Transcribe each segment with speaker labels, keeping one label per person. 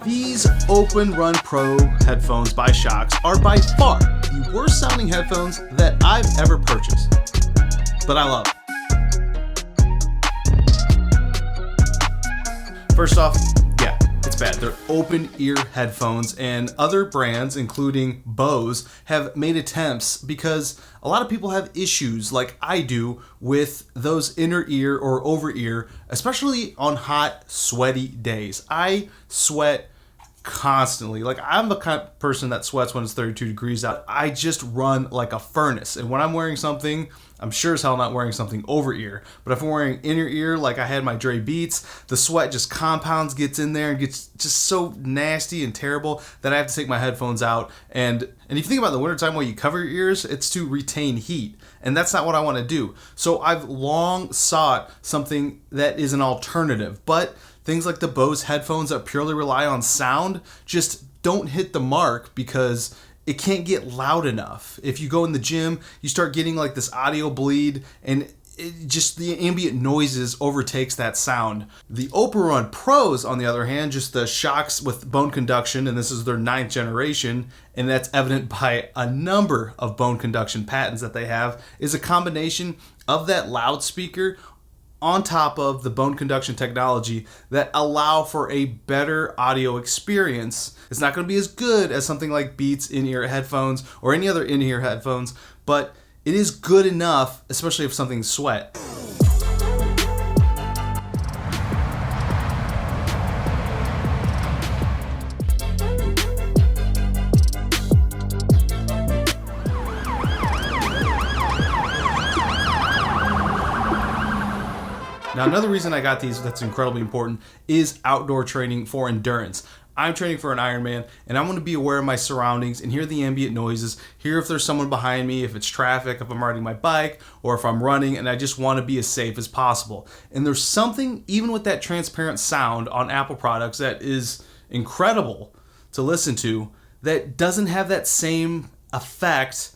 Speaker 1: These OpenRun Pro headphones by Shokz are by far the worst sounding headphones that I've ever purchased, but I love them. First off, yeah, it's bad. They're open ear headphones, and other brands, including Bose, have made attempts because a lot of people have issues like I do with those inner ear or over ear, especially on hot, sweaty days. I sweat constantly. Like, I'm the kind of person that sweats when it's 32 degrees out. I just run like a furnace. And when I'm wearing something, I'm sure as hell not wearing something over ear. But if I'm wearing inner ear, like I had my Dre Beats, the sweat just compounds, gets in there, and gets just so nasty and terrible that I have to take my headphones out. And if you think about the wintertime while you cover your ears, it's to retain heat. And that's not what I want to do. So I've long sought something that is an alternative. But things like the Bose headphones that purely rely on sound just don't hit the mark because it can't get loud enough. If you go in the gym, you start getting like this audio bleed, and the ambient noises overtakes that sound. The OpenRun Pros, on the other hand, just the Shokz with bone conduction, and this is their 9th generation, and that's evident by a number of bone conduction patents that they have, is a combination of that loudspeaker on top of the bone conduction technology that allow for a better audio experience. It's not going to be as good as something like Beats in-ear headphones or any other in-ear headphones, but it is good enough, especially if something's sweat. Now, another reason I got these that's incredibly important is outdoor training for endurance. I'm training for an Ironman, and I want to be aware of my surroundings and hear the ambient noises, hear if there's someone behind me, if it's traffic, if I'm riding my bike, or if I'm running, and I just want to be as safe as possible. And there's something, even with that transparent sound on Apple products, that is incredible to listen to, that doesn't have that same effect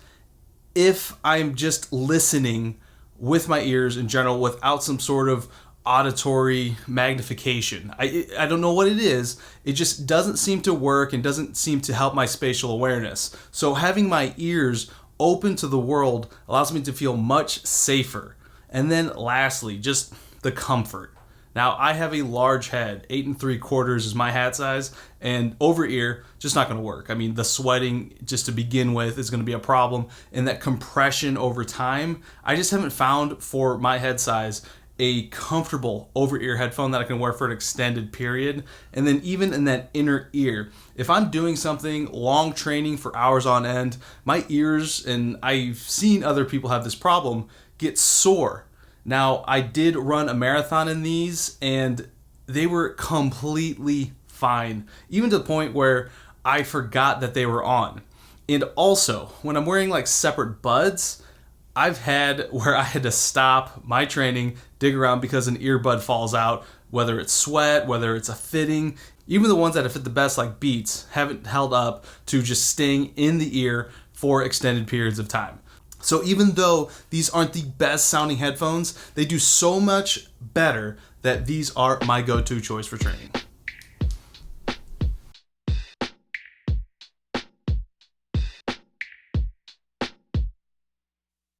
Speaker 1: if I'm just listening with my ears in general without some sort of auditory magnification. I don't know what it is. It just doesn't seem to work and doesn't seem to help my spatial awareness. So having my ears open to the world allows me to feel much safer. And then lastly, just the comfort. Now, I have a large head, 8 3/4 is my hat size, and over ear, just not going to work. I mean, the sweating, just to begin with, is going to be a problem, and that compression over time, I just haven't found for my head size a comfortable over ear headphone that I can wear for an extended period. And then even in that inner ear, if I'm doing something long training for hours on end, my ears, and I've seen other people have this problem, get sore. Now, I did run a marathon in these, and they were completely fine, even to the point where I forgot that they were on. And also, when I'm wearing like separate buds, I've had where I had to stop my training, dig around because an earbud falls out, whether it's sweat, whether it's a fitting. Even the ones that have fit the best, like Beats, haven't held up to just staying in the ear for extended periods of time. So even though these aren't the best sounding headphones, they do so much better that these are my go-to choice for training.